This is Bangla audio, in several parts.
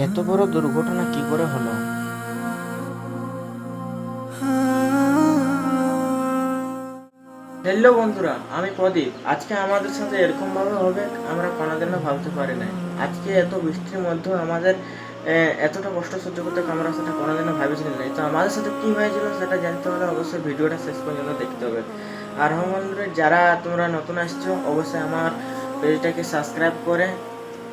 এত বড় দুর্ঘটনা কি করে হলো? হ্যালো বন্ধুরা, আমি প্রদীপ। আজকে আমাদের সাথে এরকম ভাবে হবে আমরা কোনোদিনও ভাবতে পারি নাই। আজকে এত বৃষ্টির মধ্যে আমাদের এতটা কষ্ট সহ্য করতে আমরা সেটা কোনোদিনও ভাবিছিলাম না। তো আমাদের সাথে কি হয়েছিল সেটা জানতে হলে অবশ্যই ভিডিওটা শেষ পর্যন্ত দেখতে হবে। আর হ্যাঁ বন্ধুরা, যারা তোমরা নতুন আসছো অবশ্যই আমার পেজটাকে সাবস্ক্রাইব করে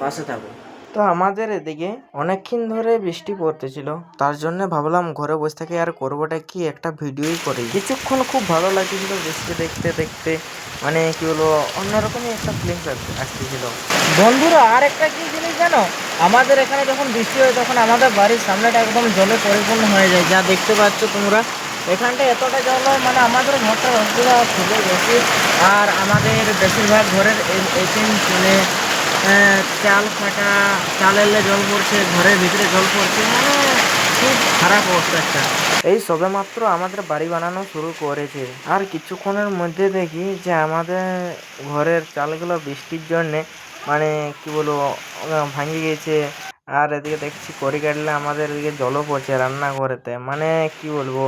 পাশে থাকো। তো আমাদের এদিকে অনেকক্ষণ ধরে বৃষ্টি পড়তেছিল, তার জন্য ভাবলাম ঘরে বসে থেকে আর করবোটা কি, একটা ভিডিওই করি। কিছুক্ষণ খুব ভালো লাগছিল বৃষ্টি দেখতে দেখতে, মানে কি বলবো, অন্যরকমই একটা ফিলিংস আসতেছিল। বন্ধুরা, আর একটা কি জিনিস জানো, আমাদের এখানে যখন বৃষ্টি হয় তখন আমাদের বাড়ির সামনেটা একদম জলে পরিপূর্ণ হয়ে যায়। যা দেখতে পাচ্ছ তোমরা, এখানটা এতটা জল হয়, মানে আমাদের ঘরটার অসুবিধা খুবই বেশি। আর আমাদের বেশিরভাগ ঘরের মানে চাল ফাটা, চাল এলে জল পড়ছে, ঘরের ভিতরে জল পড়ছে, মানে খুব খারাপ অবস্থা একটা। এই সবে মাত্র আমাদের বাড়ি বানানো শুরু করেছে, আর কিছুক্ষণের মধ্যে দেখি যে আমাদের ঘরের চালগুলো বৃষ্টির জন্যে মানে কি বলবো ভাঙে গেছে। আর এদিকে দেখছি কড়ি কাটলে আমাদের এদিকে জলও পড়ছে রান্নাঘরেতে, মানে কি বলবো,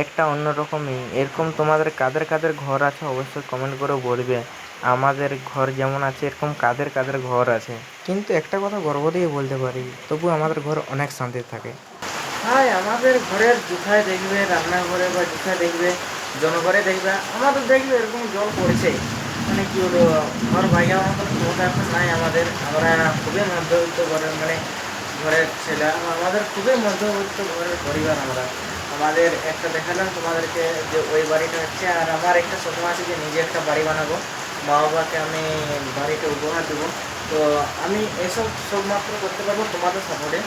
একটা অন্যরকমই। এরকম তোমাদের কাদের কাদের ঘর আছে অবশ্যই কমেন্ট করে বলবে। আমাদের ঘর যেমন আছে এরকম কাদের কাদের ঘর আছে। কিন্তু একটা কথা গর্ব দিয়ে বলতে পারি, তবু আমাদের ঘর অনেক শান্তি থাকে। হ্যাঁ, আমাদের ঘরের যেথায় দেখবে, রান্নাঘরে বা যেথায় দেখবে, জনঘরে দেখবে, আমাদের দেখবে এরকম জল পড়ছে। মানে কি বলবো, ঘর ভাঙার মতো ক্ষমতা এখন নাই আমাদের। আমরা খুবই মধ্যবিত্ত ঘরের, মানে ঘরের ছেলে। আমাদের খুবই মধ্যবিত্ত ঘরের পরিবার আমরা। আমাদের একটা দেখালাম তোমাদেরকে যে ওই বাড়িটা হচ্ছে, আর আমার একটা স্বপ্ন আছে যে নিজে একটা বাড়ি বানাবো, মা বাবাকে আমি বাড়িটা উপহার দেবো। তো আমি এসব সব মাত্র করতে পারবো তোমাদের সাপোর্টে।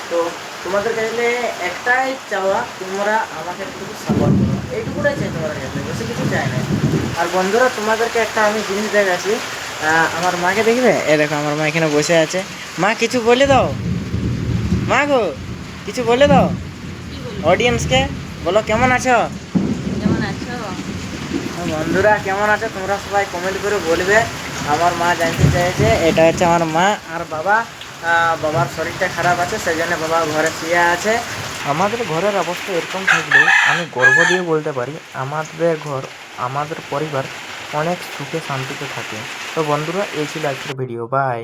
তো তোমাদের কাছে একটাই চাওয়া, তোমরা আমাকে একটু সাপোর্ট করো, এইটুকুটাই চাই তোমাদের কাছে, বেশি কিছু চাই না। আর বন্ধুরা, তোমাদেরকে একটা আমি জিনিস দেখাচ্ছি। আমার মাকে দেখবে, এ দেখো আমার মা এখানে বসে আছে। মা কিছু বলে দাও, মা গো কিছু বলে দাও অডিয়েন্সকে, বলো কেমন আছো। কেমন আছো? বন্ধুরা কেমন আছো তোমরা সবাই কমেন্ট করে বলবে। আমার মা জানতে চাইছে, এটা হচ্ছে আমার মা আর বাবা। বাবার শরীরটা খারাপ আছে, সেই জন্য বাবা ঘরে শুয়ে আছে। আমাদের ঘরের অবস্থা এরকম থাকলেও আমি গর্ব দিয়ে বলতে পারি আমাদের ঘর, আমাদের পরিবার অনেক সুখে শান্তিতে থাকে। তো বন্ধুরা, এই ছিল আজকের ভিডিও। বাই।